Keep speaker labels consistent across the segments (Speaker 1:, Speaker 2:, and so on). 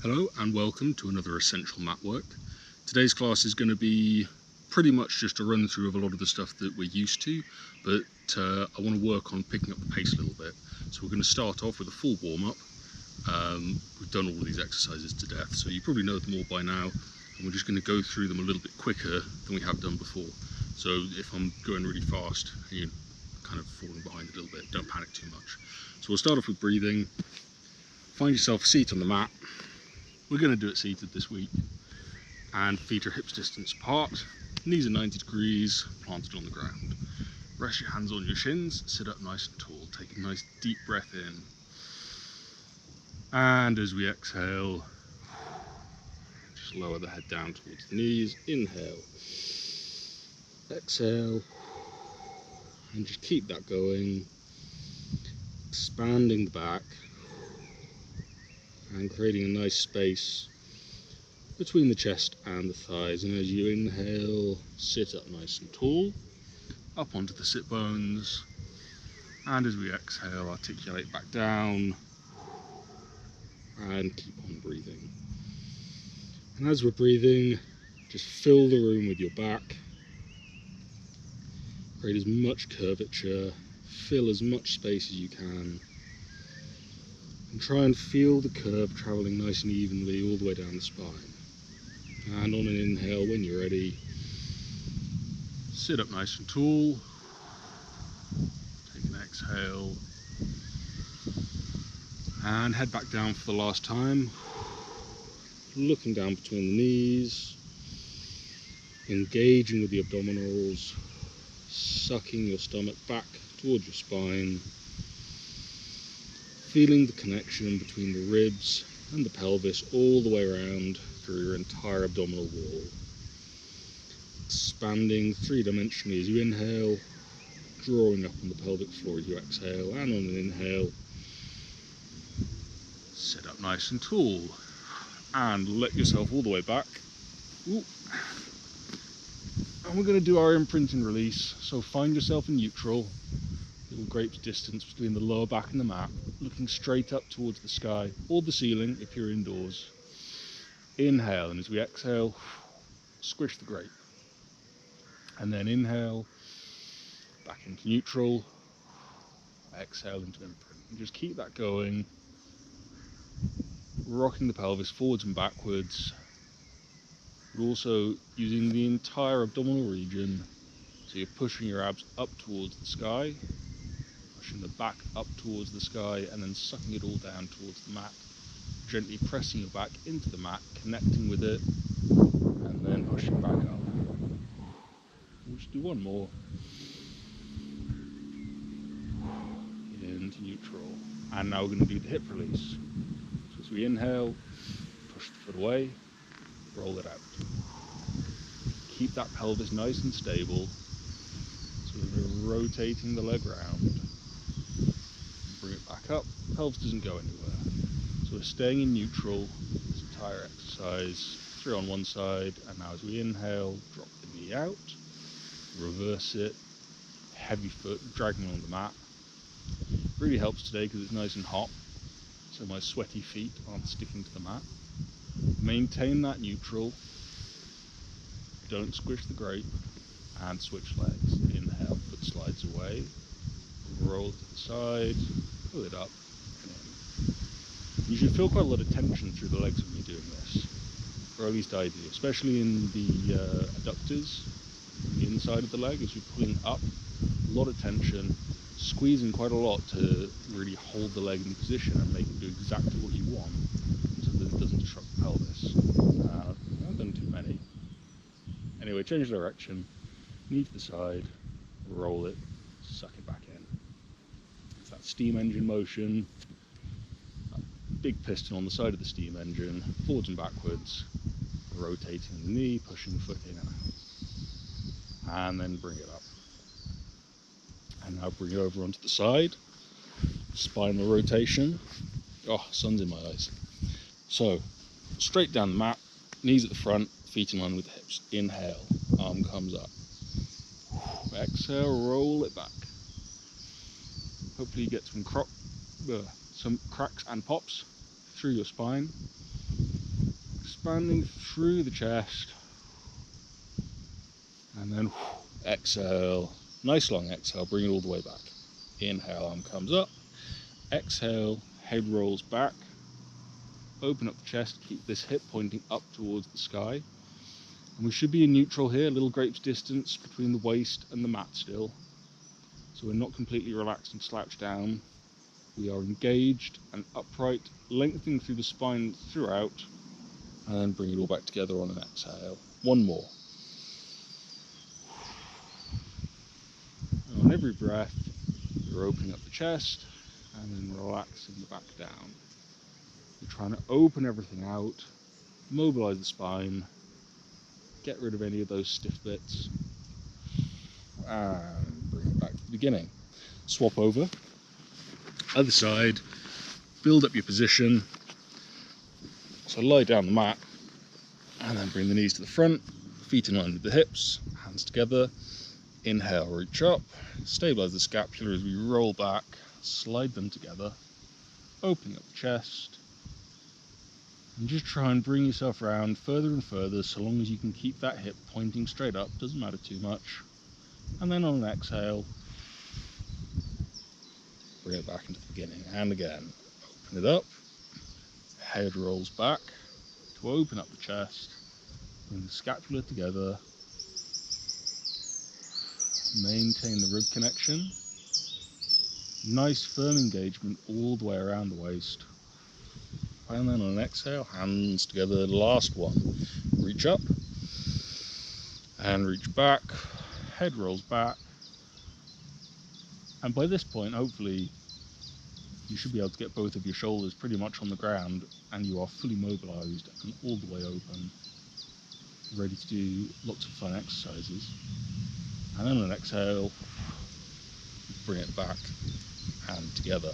Speaker 1: Hello and welcome to another Essential Matwork. Today's class is going to be pretty much just a run through of a lot of the stuff that we're used to, but I want to work on picking up the pace a little bit. So we're going to start off with a full warm-up. We've done all of these exercises to death, so you probably know them all by now, and we're just going to go through them a little bit quicker than we have done before. So if I'm going really fast and you're kind of falling behind a little bit, don't panic too much. So we'll start off with breathing. Find yourself a seat on the mat. We're going to do it seated this week, and feet are hips distance apart, knees are 90 degrees, planted on the ground. Rest your hands on your shins, sit up nice and tall, take a nice deep breath in. And as we exhale, just lower the head down towards the knees, inhale, exhale, and just keep that going, expanding the back, and creating a nice space between the chest and the thighs. And as you inhale, sit up nice and tall, up onto the sit bones, and as we exhale, articulate back down, and keep on breathing. And as we're breathing, just fill the room with your back, create as much curvature, fill as much space as you can, and try and feel the curve travelling nice and evenly all the way down the spine. And on an inhale, when you're ready, sit up nice and tall, take an exhale, and head back down for the last time, looking down between the knees, engaging with the abdominals, sucking your stomach back towards your spine, feeling the connection between the ribs and the pelvis all the way around through your entire abdominal wall. Expanding three-dimensionally as you inhale, drawing up on the pelvic floor as you exhale, and on an inhale, sit up nice and tall, and let yourself all the way back. Ooh. And we're going to do our imprint and release, so find yourself in neutral, little grapes distance between the lower back and the mat, looking straight up towards the sky or the ceiling if you're indoors. Inhale, and as we exhale, squish the grape. And then inhale, back into neutral, exhale into imprint. And just keep that going, rocking the pelvis forwards and backwards, but also using the entire abdominal region. So you're pushing your abs up towards the sky, pushing the back up towards the sky, and then sucking it all down towards the mat, gently pressing your back into the mat, connecting with it, and then pushing back up. We'll just do one more. Into neutral. And now we're going to do the hip release. So as we inhale, push the foot away, roll it out. Keep that pelvis nice and stable, so we're rotating the leg round. Bring it back up, pelvis doesn't go anywhere. So we're staying in neutral this entire exercise. 3 on one side, and now as we inhale, drop the knee out, reverse it, heavy foot dragging along the mat. Really helps today because it's nice and hot, so my sweaty feet aren't sticking to the mat. Maintain that neutral, don't squish the grape, and switch legs. Inhale, foot slides away, roll to the side, pull it up, and in. You should feel quite a lot of tension through the legs when you're doing this, or at least I do, especially in the adductors, the inside of the leg. As you're pulling up, a lot of tension, squeezing quite a lot to really hold the leg in position and make it do exactly what you want, so that it doesn't disrupt the pelvis. I've done too many. Anyway, change direction, knee to the side, roll it, suck it back in. It's that steam engine motion, that big piston on the side of the steam engine, forwards and backwards, rotating the knee, pushing the foot in and out. And then bring it up. And now bring it over onto the side, spinal rotation. Oh, sun's in my eyes. So, straight down the mat, knees at the front, feet in line with the hips. Inhale, arm comes up. Exhale, roll it back. Hopefully you get some cracks and pops through your spine. expanding through the chest, and then exhale, nice long exhale, bring it all the way back. Inhale, arm comes up, exhale, head rolls back, open up the chest, keep this hip pointing up towards the sky, and we should be in neutral here, a little grape's distance between the waist and the mat still, so we're not completely relaxed and slouched down. We are engaged and upright, lengthening through the spine throughout, and then bring it all back together on an exhale. One more. And on every breath, you're opening up the chest and then relaxing the back down. You're trying to open everything out, mobilize the spine, get rid of any of those stiff bits, and bring it back to the beginning. Swap over. Other side, build up your position. So lie down the mat and then bring the knees to the front, feet in line with the hips, hands together. Inhale, reach up, stabilize the scapula as we roll back, slide them together, opening up the chest, and just try and bring yourself around further and further so long as you can keep that hip pointing straight up, doesn't matter too much. And then on an exhale, bring it back into the beginning, and again, open it up, head rolls back to open up the chest, bring the scapula together, maintain the rib connection, nice firm engagement all the way around the waist, and then on an exhale, hands together, last one, reach up, and reach back, head rolls back, and by this point, hopefully, you should be able to get both of your shoulders pretty much on the ground and you are fully mobilized and all the way open, ready to do lots of fun exercises. And then on an exhale, bring it back and together.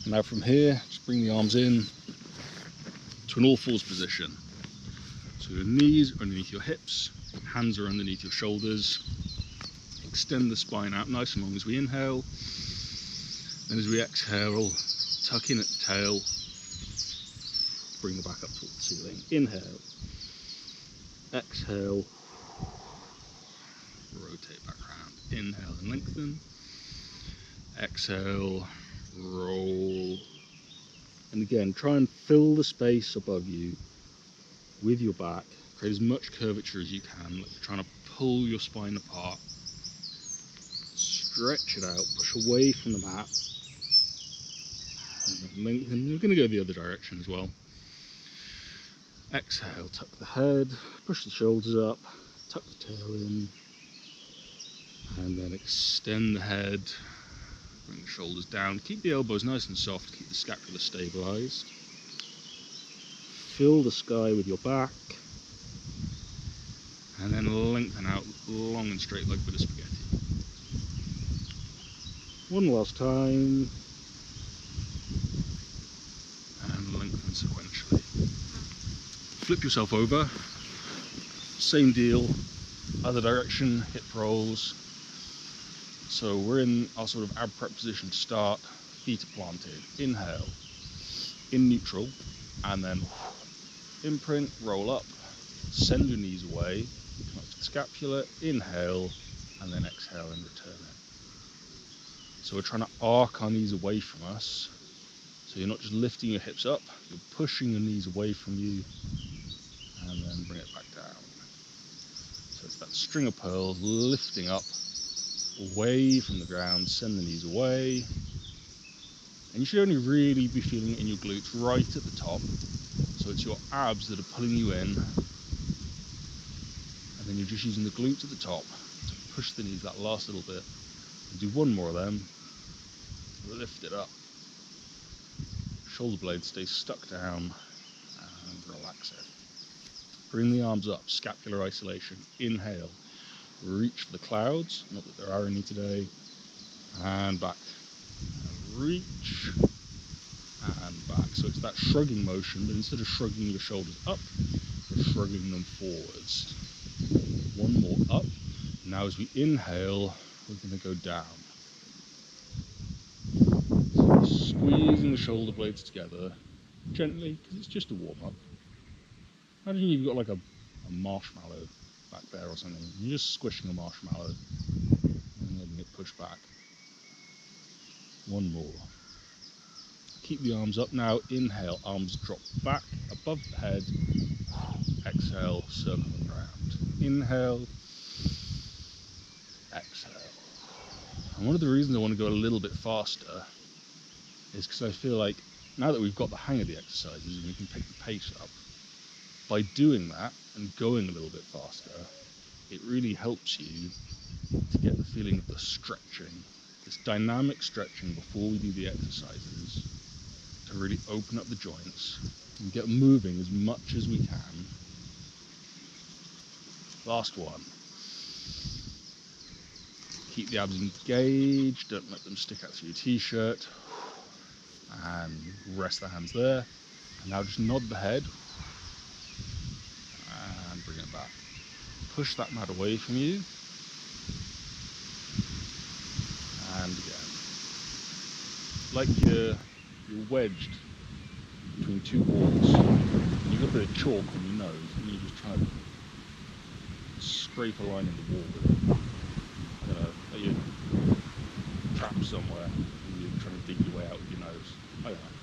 Speaker 1: And now from here, just bring the arms in to an all fours position. So your knees are underneath your hips, hands are underneath your shoulders. Extend the spine out nice and long as we inhale. And as we exhale, tuck in at the tail, bring the back up towards the ceiling. Inhale, exhale, rotate back around. Inhale and lengthen, exhale, roll. And again, try and fill the space above you with your back. Create as much curvature as you can, like you're trying to pull your spine apart. Stretch it out, push away from the mat. And lengthen. We're going to go the other direction as well. Exhale, tuck the head, push the shoulders up, tuck the tail in, and then extend the head, bring the shoulders down, keep the elbows nice and soft, keep the scapula stabilized. Fill the sky with your back, and then lengthen out long and straight like a bit of spaghetti. One last time, and lengthen sequentially. Flip yourself over, same deal, other direction, hip rolls. So we're in our sort of ab prep position to start, feet are planted. Inhale, in neutral, and then imprint, roll up, send your knees away, come up to the scapula, inhale, and then exhale and return it. So we're trying to arc our knees away from us. So you're not just lifting your hips up, you're pushing your knees away from you, and then bring it back down. So it's that string of pearls lifting up, away from the ground, send the knees away. And you should only really be feeling it in your glutes right at the top. So it's your abs that are pulling you in. And then you're just using the glutes at the top to push the knees that last little bit. And do one more of them. Lift it up. Shoulder blades stay stuck down and relax it. Bring the arms up, scapular isolation. Inhale, reach for the clouds, not that there are any today, and back. And reach and back. So it's that shrugging motion, but instead of shrugging your shoulders up, you're shrugging them forwards. One more up. Now as we inhale, we're going to go down. So squeezing the shoulder blades together gently, because it's just a warm-up. Imagine you've got like a marshmallow back there or something. You're just squishing a marshmallow and letting it push back. One more. Keep the arms up now. Inhale, arms drop back above the head. Exhale, circle around. Inhale, exhale. And one of the reasons I want to go a little bit faster is because I feel like now that we've got the hang of the exercises and we can pick the pace up, by doing that and going a little bit faster, it really helps you to get the feeling of the stretching, this dynamic stretching before we do the exercises, to really open up the joints and get moving as much as we can. Last one. Keep the abs engaged, don't let them stick out through your t-shirt, and rest the hands there. And now just nod the head and bring it back. Push that mat away from you, and again. Like you're wedged between two walls. You've got a bit of chalk on your nose, and you're just trying to scrape a line in the wall with it. Like you're trapped somewhere and you're trying to dig your way out with your nose. I don't know.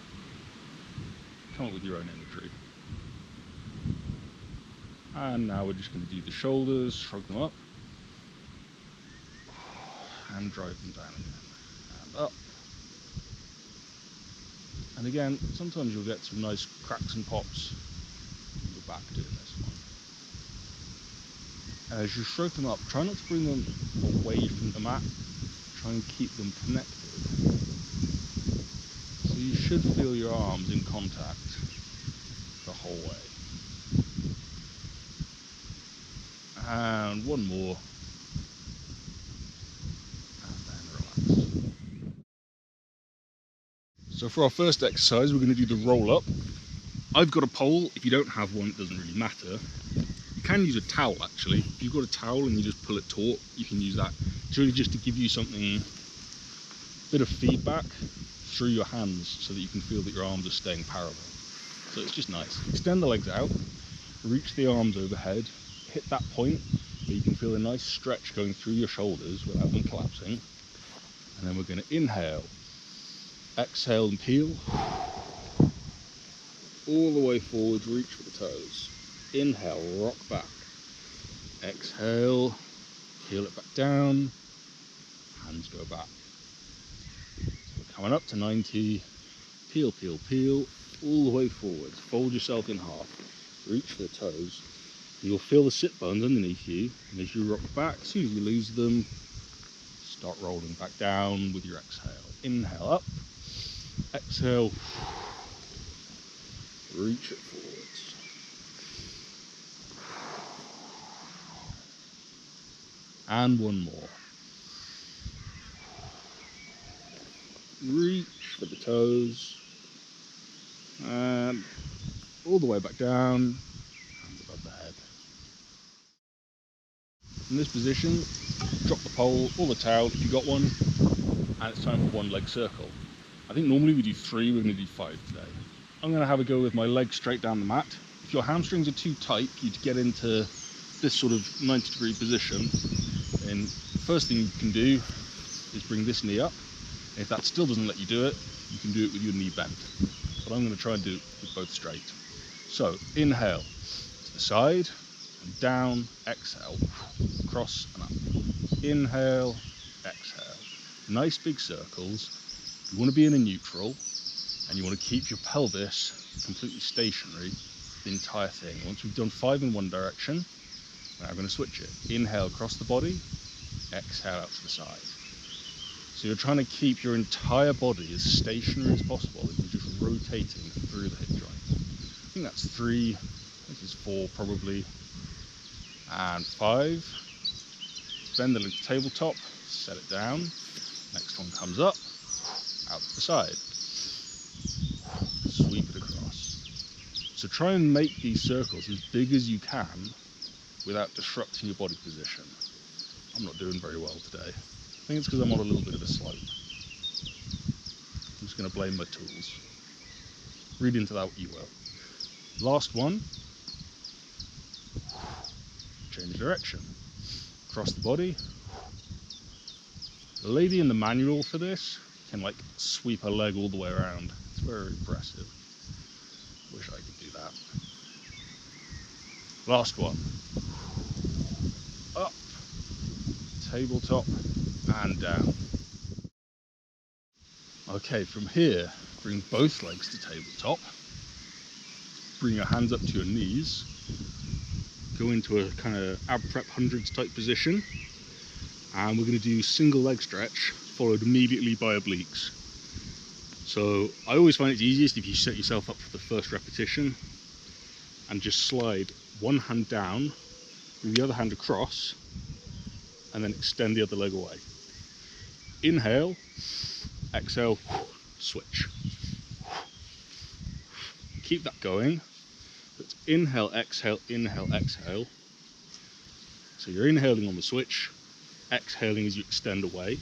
Speaker 1: Come up with your own imagery. And now we're just going to do the shoulders, shrug them up, and drive them down again. And up. And again, sometimes you'll get some nice cracks and pops in your back doing this one. And as you shrug them up, try not to bring them away from the mat. Try and keep them connected. So you should feel your arms in contact the whole way. And one more. And then relax. So for our first exercise, we're going to do the roll up. I've got a pole. If you don't have one, it doesn't really matter. You can use a towel actually. If you've got a towel and you just pull it taut, you can use that. It's really just to give you something, a bit of feedback through your hands so that you can feel that your arms are staying parallel. So it's just nice. Extend the legs out, reach the arms overhead, hit that point where you can feel a nice stretch going through your shoulders without them collapsing. And then we're going to inhale, exhale and peel. All the way forward, reach for the toes. Inhale, rock back. Exhale, peel it back down. Hands go back. So we're coming up to 90. Peel, peel, peel. All the way forward. Fold yourself in half. Reach for the toes. You'll feel the sit bones underneath you. And as you rock back, as soon as you lose them, start rolling back down with your exhale. Inhale up. Exhale. Reach it forwards. And one more. Reach for the toes. And all the way back down. Hands above the head. In this position, drop the pole or the towel if you've got one. And it's time for one leg circle. I think normally we do 3, we're going to do 5 today. I'm going to have a go with my legs straight down the mat. If your hamstrings are too tight for you to get into this sort of 90-degree position, then the first thing you can do is bring this knee up. And if that still doesn't let you do it, you can do it with your knee bent. But I'm going to try and do it with both straight. So inhale to the side and down, exhale, across and up. Inhale, exhale. Nice big circles. You want to be in a neutral. And you want to keep your pelvis completely stationary the entire thing. Once we've done 5 in one direction, we're now going to switch it. Inhale across the body, exhale out to the side. So you're trying to keep your entire body as stationary as possible and you're just rotating through the hip joint. I think that's 3, this is 4 probably, and 5. Bend the tabletop, set it down. Next one comes up, out to the side. Sweep it across. So try and make these circles as big as you can without disrupting your body position. I'm not doing very well today. I think it's because I'm on a little bit of a slope. I'm just going to blame my tools. Read into that what you will. Last one. change direction. Across the body. The lady in the manual for this can like sweep her leg all the way around. It's very impressive. Wish I could do that. Last one. Up, tabletop, and down. Okay, from here, bring both legs to tabletop. Bring your hands up to your knees. Go into a kind of ab prep hundreds type position. And we're going to do single leg stretch, followed immediately by obliques. So I always find it's easiest if you set yourself up for the first repetition and just slide one hand down, bring the other hand across, and then extend the other leg away. Inhale, exhale, switch. Keep that going. It's inhale, exhale, inhale, exhale. So you're inhaling on the switch, exhaling as you extend away.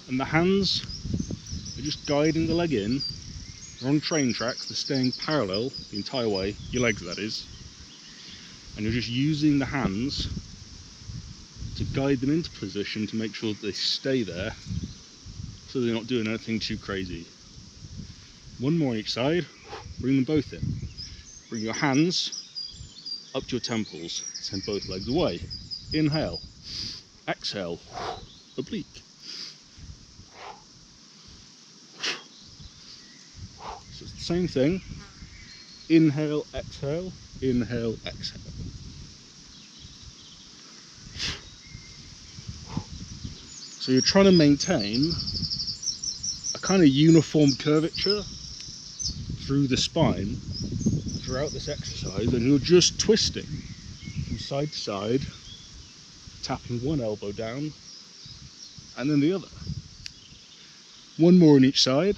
Speaker 1: And the hands are just guiding the leg in. They're on train tracks, they're staying parallel the entire way, your legs that is. And you're just using the hands to guide them into position to make sure that they stay there so they're not doing anything too crazy. One more on each side, bring them both in. Bring your hands up to your temples, send both legs away. Inhale, exhale, oblique. So it's the same thing. Inhale, exhale, inhale, exhale. So you're trying to maintain a kind of uniform curvature through the spine throughout this exercise, and you're just twisting from side to side, tapping one elbow down and then the other. One more on each side,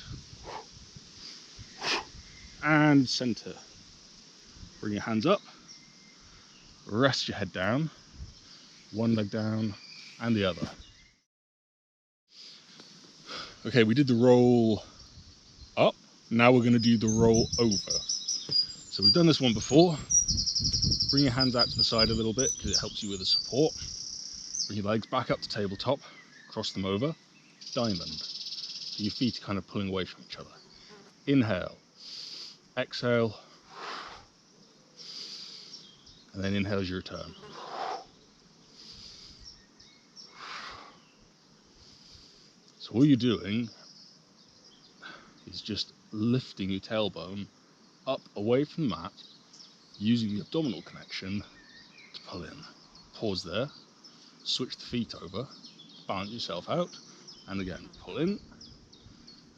Speaker 1: and center. Bring your hands up, rest your head down, one leg down and the other. Okay, we did the roll up, now we're going to do the roll over. So we've done this one before. Bring your hands out to the side a little bit because it helps you with the support. Bring your legs back up to tabletop, cross them over, diamond. So your feet are kind of pulling away from each other. Inhale, exhale, and then inhale as you return. So all you're doing is just lifting your tailbone up away from the mat, using the abdominal connection to pull in. Pause there, switch the feet over, balance yourself out, and again, pull in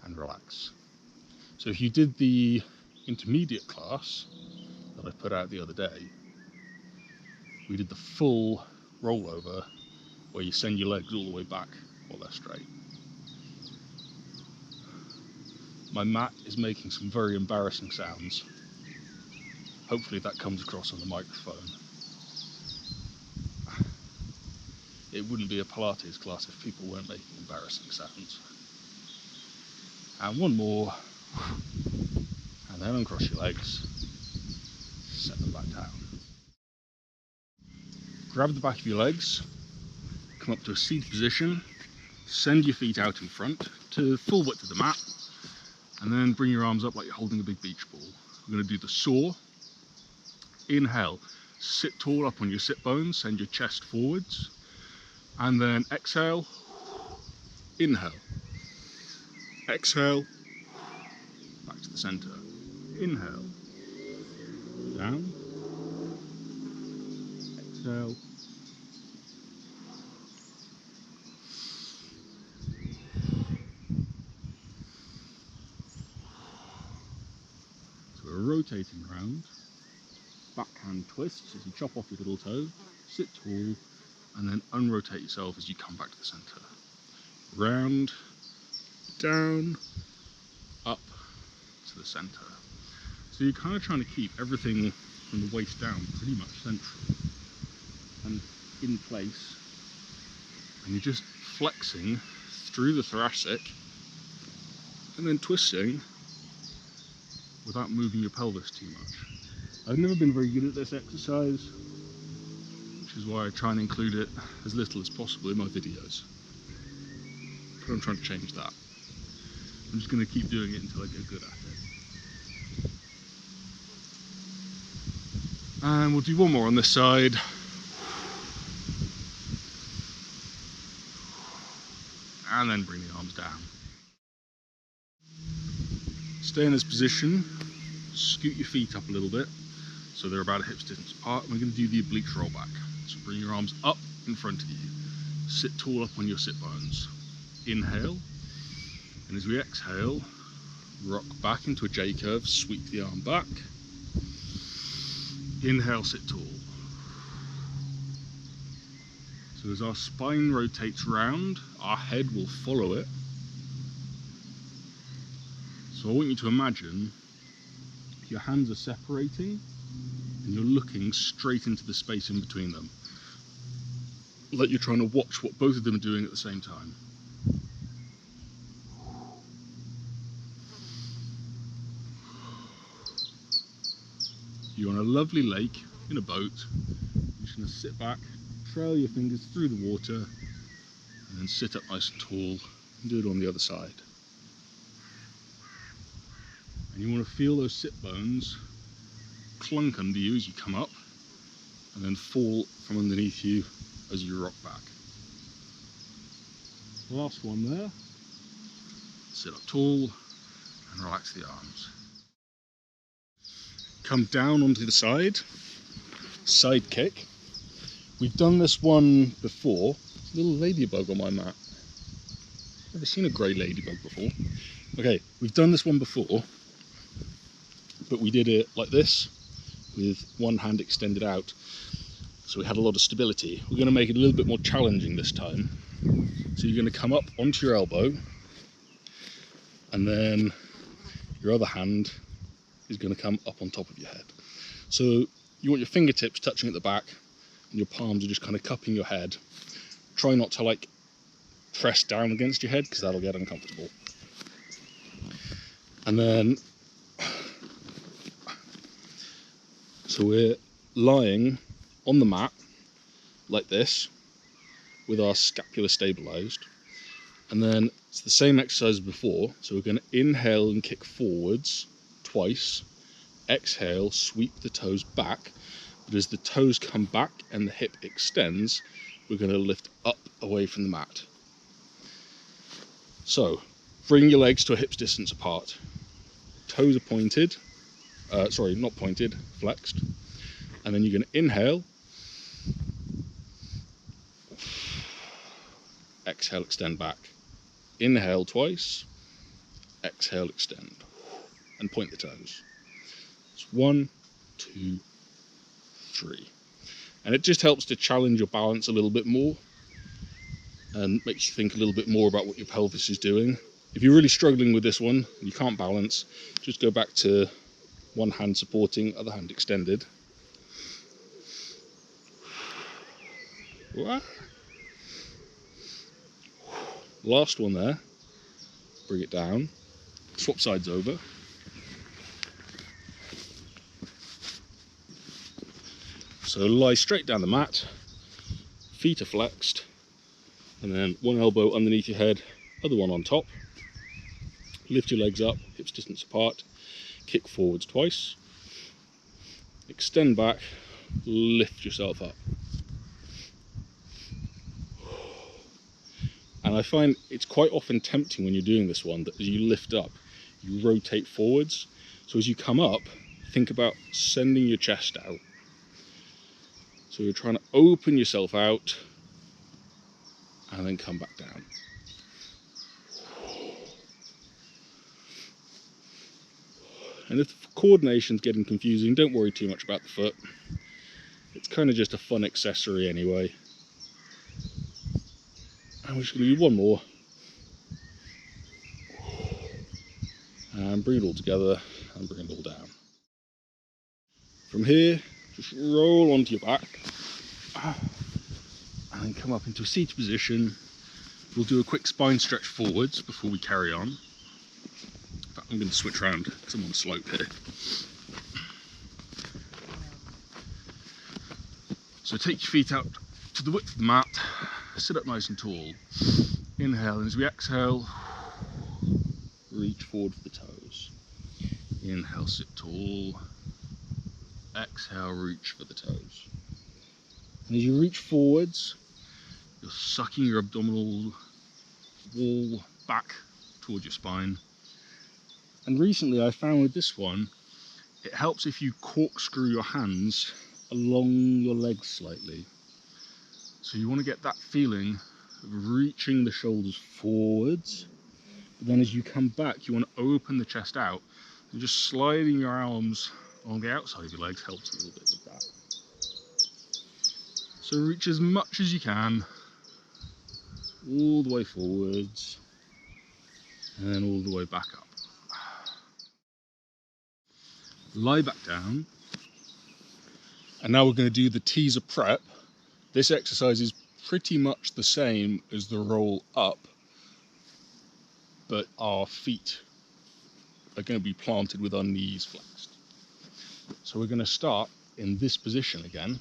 Speaker 1: and relax. So if you did the intermediate class that I put out the other day, we did the full rollover where you send your legs all the way back while they're straight. My mat is making some very embarrassing sounds. Hopefully that comes across on the microphone. It wouldn't be a Pilates class if people weren't making embarrassing sounds. And one more, and then uncross your legs, set them back down. Grab the back of your legs, come up to a seated position, send your feet out in front to full width of the mat, and then bring your arms up like you're holding a big beach ball. We're going to do the saw. Inhale, sit tall up on your sit bones, send your chest forwards, and then exhale, inhale, exhale, back to the center. Inhale, down, exhale, so we're rotating around, backhand twists as you chop off your little toe, sit tall, and then unrotate yourself as you come back to the center. Round, down, up to the center. So you're kind of trying to keep everything from the waist down pretty much central and in place, and you're just flexing through the thoracic and then twisting without moving your pelvis too much. I've never been very good at this exercise, is why I try and include it as little as possible in my videos. But I'm trying to change that. I'm just going to keep doing it until I get good at it. And we'll do one more on this side. And then bring the arms down. Stay in this position, scoot your feet up a little bit so they're about a hip distance apart, and we're going to do the oblique roll back. So bring your arms up in front of you, sit tall up on your sit bones. Inhale, and as we exhale, rock back into a J curve, sweep the arm back. Inhale, sit tall. So as our spine rotates round, our head will follow it. So I want you to imagine your hands are separating and you're looking straight into the space in between them. Like you're trying to watch what both of them are doing at the same time. You're on a lovely lake in a boat. You're just going to sit back, trail your fingers through the water, and then sit up nice and tall and do it on the other side. And you want to feel those sit bones clunk under you as you come up, and then fall from underneath you as you rock back. Last one there. Sit up tall and relax the arms. Come down onto the side, side kick. We've done this one before. There's a little ladybug on my mat. Never seen a grey ladybug before. Okay, we've done this one before, but we did it like this, with one hand extended out, so we had a lot of stability. We're going to make it a little bit more challenging this time. So you're going to come up onto your elbow, and then your other hand is going to come up on top of your head. So you want your fingertips touching at the back, and your palms are just kind of cupping your head. Try not to like press down against your head, because that'll get uncomfortable. And then, so we're lying on the mat like this with our scapula stabilized, and then it's the same exercise as before. So we're going to inhale and kick forwards twice, exhale, sweep the toes back, but as the toes come back and the hip extends, we're going to lift up away from the mat. So bring your legs to a hip's distance apart, toes are pointed, not pointed, flexed, and then you're going to inhale, exhale, extend back, inhale twice, exhale, extend, and point the toes. It's 1, 2, 3. And it just helps to challenge your balance a little bit more and makes you think a little bit more about what your pelvis is doing. If you're really struggling with this one and you can't balance, just go back to one hand supporting, other hand extended. What? Last one there. Bring it down. Swap sides over. So lie straight down the mat, feet are flexed, and then one elbow underneath your head, other one on top. Lift your legs up, hips distance apart, kick forwards twice, extend back, lift yourself up. And I find it's quite often tempting when you're doing this one that as you lift up, you rotate forwards. So as you come up, think about sending your chest out. So you're trying to open yourself out and then come back down. And if the coordination's getting confusing, don't worry too much about the foot. It's kind of just a fun accessory anyway. And we're just going to do one more. And bring it all together and bring it all down. From here, just roll onto your back. And then come up into a seated position. We'll do a quick spine stretch forwards before we carry on. In fact, I'm going to switch around because I'm on a slope here. So take your feet out to the width of the mat, sit up nice and tall, inhale, and as we exhale, reach forward for the toes. Inhale, sit tall, exhale, reach for the toes. And as you reach forwards, you're sucking your abdominal wall back towards your spine. And recently I found with this one, it helps if you corkscrew your hands along your legs slightly. So you want to get that feeling of reaching the shoulders forwards, but then as you come back, you want to open the chest out, and just sliding your arms along the outside of your legs helps a little bit with that. So reach as much as you can, all the way forwards, and then all the way back up. Lie back down, and now we're going to do the teaser prep. This exercise is pretty much the same as the roll up, but our feet are going to be planted with our knees flexed. So we're going to start in this position again,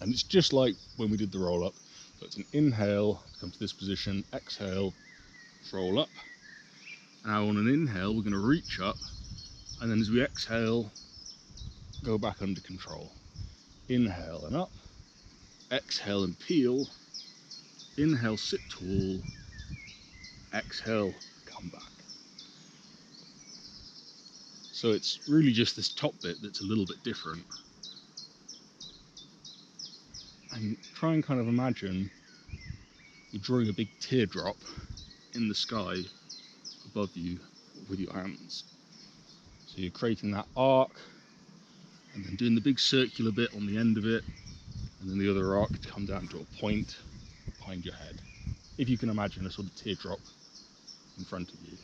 Speaker 1: and it's just like when we did the roll up. So it's an inhale, come to this position, exhale, roll up. Now on an inhale, we're going to reach up, and then as we exhale, go back under control. Inhale and up, exhale and peel, inhale, sit tall, exhale, come back. So it's really just this top bit that's a little bit different. And try and kind of imagine you're drawing a big teardrop in the sky above you with your hands. So you're creating that arc, and then doing the big circular bit on the end of it, and then the other arc to come down to a point behind your head. If you can imagine a sort of teardrop in front of you,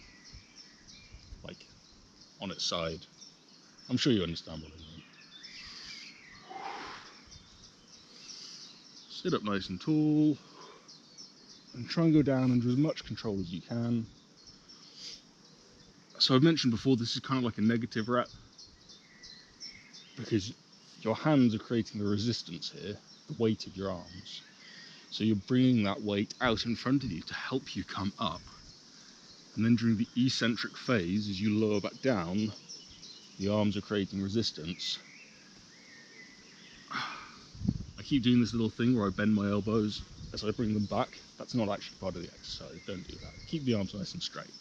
Speaker 1: like on its side. I'm sure you understand what I mean. Sit up nice and tall, and try and go down under as much control as you can. So I've mentioned before, this is kind of like a negative rep, because your hands are creating the resistance here, the weight of your arms. So you're bringing that weight out in front of you to help you come up. And then during the eccentric phase, as you lower back down, the arms are creating resistance. I keep doing this little thing where I bend my elbows as I bring them back. That's not actually part of the exercise, don't do that. Keep the arms nice and straight.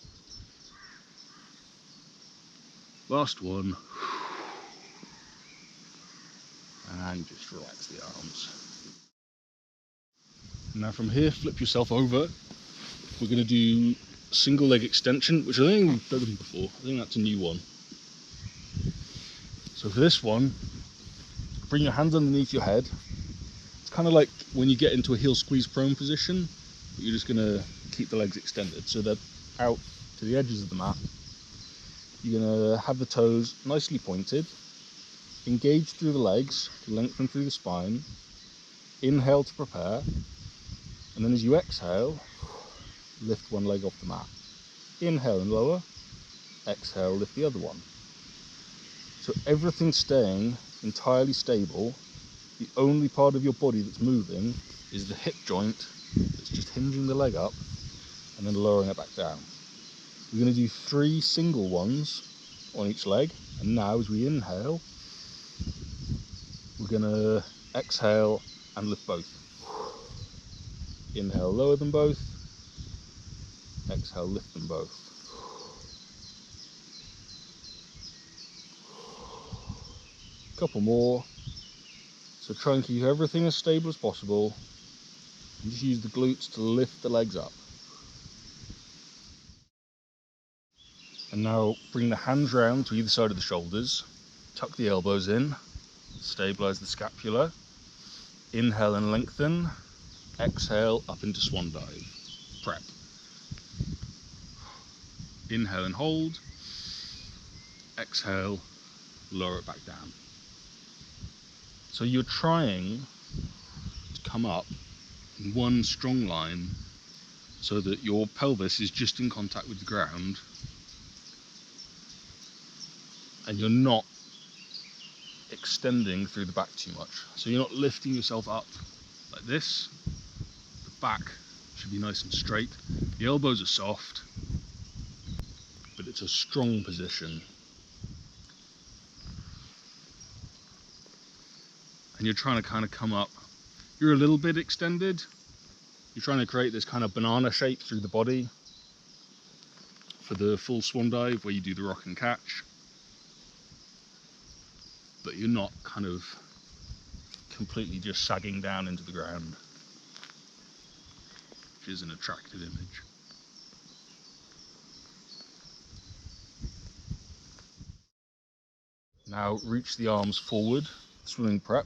Speaker 1: Last one. And just relax the arms. Now from here, flip yourself over. We're going to do single leg extension, which I think we've done before. I think that's a new one. So for this one, bring your hands underneath your head. It's kind of like when you get into a heel squeeze prone position, but you're just going to keep the legs extended so they're out to the edges of the mat. You're going to have the toes nicely pointed, engage through the legs, lengthen through the spine, inhale to prepare, and then as you exhale, lift one leg off the mat. Inhale and lower, exhale, lift the other one. So everything's staying entirely stable. The only part of your body that's moving is the hip joint that's just hinging the leg up and then lowering it back down. We're going to do 3 single ones on each leg, and now as we inhale, we're going to exhale and lift both. Inhale, lower them both. Exhale, lift them both. Couple more. So try and keep everything as stable as possible, and just use the glutes to lift the legs up. And now bring the hands round to either side of the shoulders, tuck the elbows in, stabilize the scapula, inhale and lengthen, exhale up into swan dive, prep. Inhale and hold, exhale, lower it back down. So you're trying to come up in one strong line so that your pelvis is just in contact with the ground and you're not extending through the back too much. So you're not lifting yourself up like this. The back should be nice and straight. The elbows are soft, but it's a strong position. And you're trying to kind of come up. You're a little bit extended. You're trying to create this kind of banana shape through the body for the full swan dive where you do the rock and catch. But you're not kind of completely just sagging down into the ground, which is an attractive image. Now reach the arms forward, swimming prep.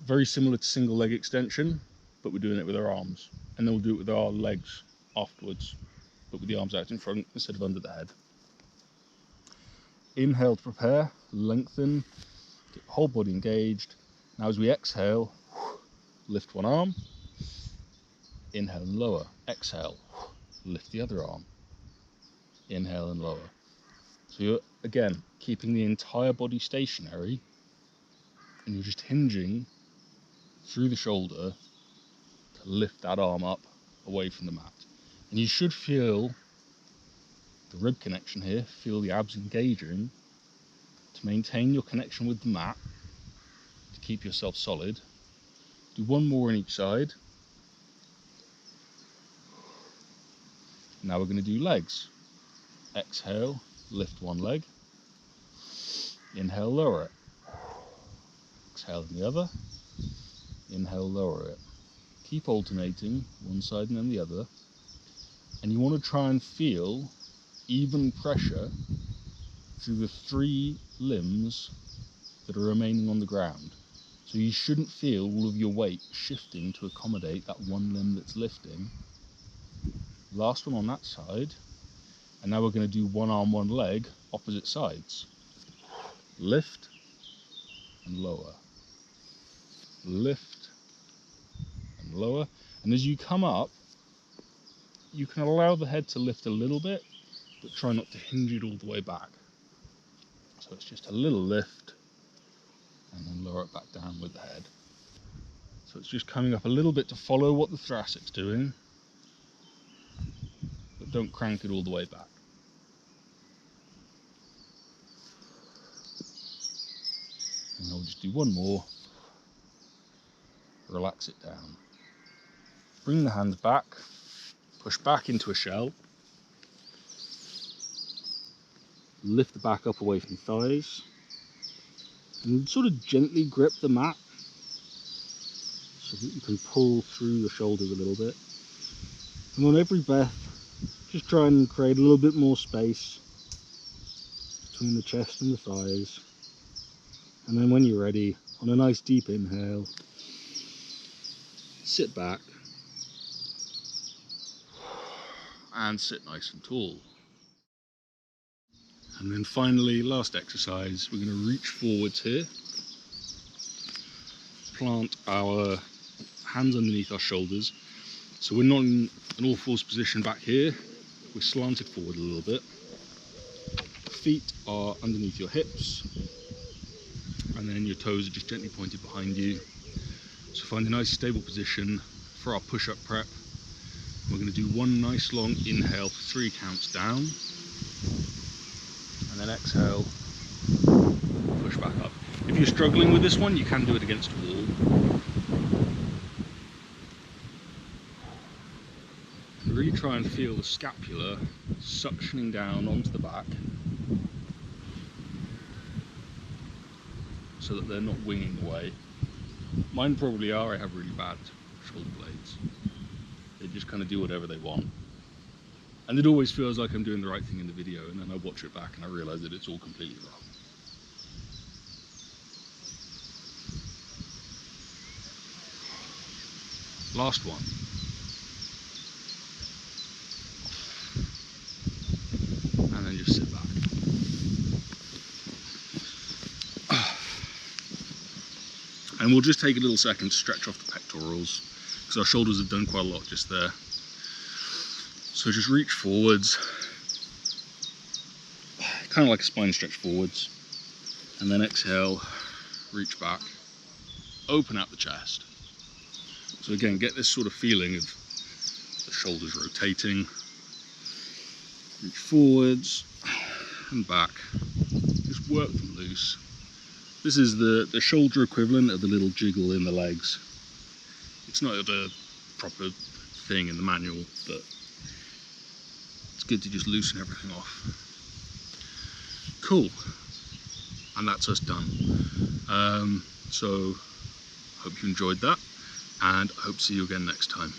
Speaker 1: Very similar to single leg extension, but we're doing it with our arms. And then we'll do it with our legs afterwards, but with the arms out in front instead of under the head. Inhale to prepare, lengthen, get the whole body engaged. Now as we exhale, lift one arm, inhale and lower, exhale, lift the other arm, inhale and lower. So you're, again, keeping the entire body stationary, and you're just hinging through the shoulder to lift that arm up away from the mat. And you should feel the rib connection here, feel the abs engaging to maintain your connection with the mat, to keep yourself solid. Do one more on each side. Now we're going to do legs. Exhale, lift one leg. Inhale, lower it. Exhale in the other. Inhale, lower it. Keep alternating one side and then the other. And you want to try and feel even pressure through the 3 limbs that are remaining on the ground. So you shouldn't feel all of your weight shifting to accommodate that one limb that's lifting. Last one on that side. And now we're going to do one arm, one leg, opposite sides. Lift and lower. Lift and lower. And as you come up, you can allow the head to lift a little bit, but try not to hinge it all the way back. So it's just a little lift and then lower it back down with the head. So it's just coming up a little bit to follow what the thoracic's doing, but don't crank it all the way back. And I'll just do one more. Relax it down. Bring the hands back, push back into a shell. Lift the back up away from the thighs. And sort of gently grip the mat so that you can pull through the shoulders a little bit. And on every breath, just try and create a little bit more space between the chest and the thighs. And then when you're ready, on a nice deep inhale, sit back and sit nice and tall. And then finally, last exercise, we're going to reach forwards here. Plant our hands underneath our shoulders. So we're not in an all fours position back here. We're slanted forward a little bit. Feet are underneath your hips. And then your toes are just gently pointed behind you. So find a nice stable position for our push-up prep. We're going to do one nice long inhale for 3 counts down. And then exhale, push back up. If you're struggling with this one, you can do it against a wall. And really try and feel the scapula suctioning down onto the back so that they're not winging away. Mine probably are. I have really bad shoulder blades. They just kind of do whatever they want. And it always feels like I'm doing the right thing in the video, and then I watch it back and I realise that it's all completely wrong. Last one. And then just sit back. And we'll just take a little second to stretch off the pectorals, because our shoulders have done quite a lot just there. So just reach forwards, kind of like a spine stretch forwards. And then exhale, reach back, open out the chest. So again, get this sort of feeling of the shoulders rotating. Reach forwards and back. Just work them loose. This is the shoulder equivalent of the little jiggle in the legs. It's not a proper thing in the manual, but it's good to just loosen everything off. Cool. And that's us done. So hope you enjoyed that, and I hope to see you again next time.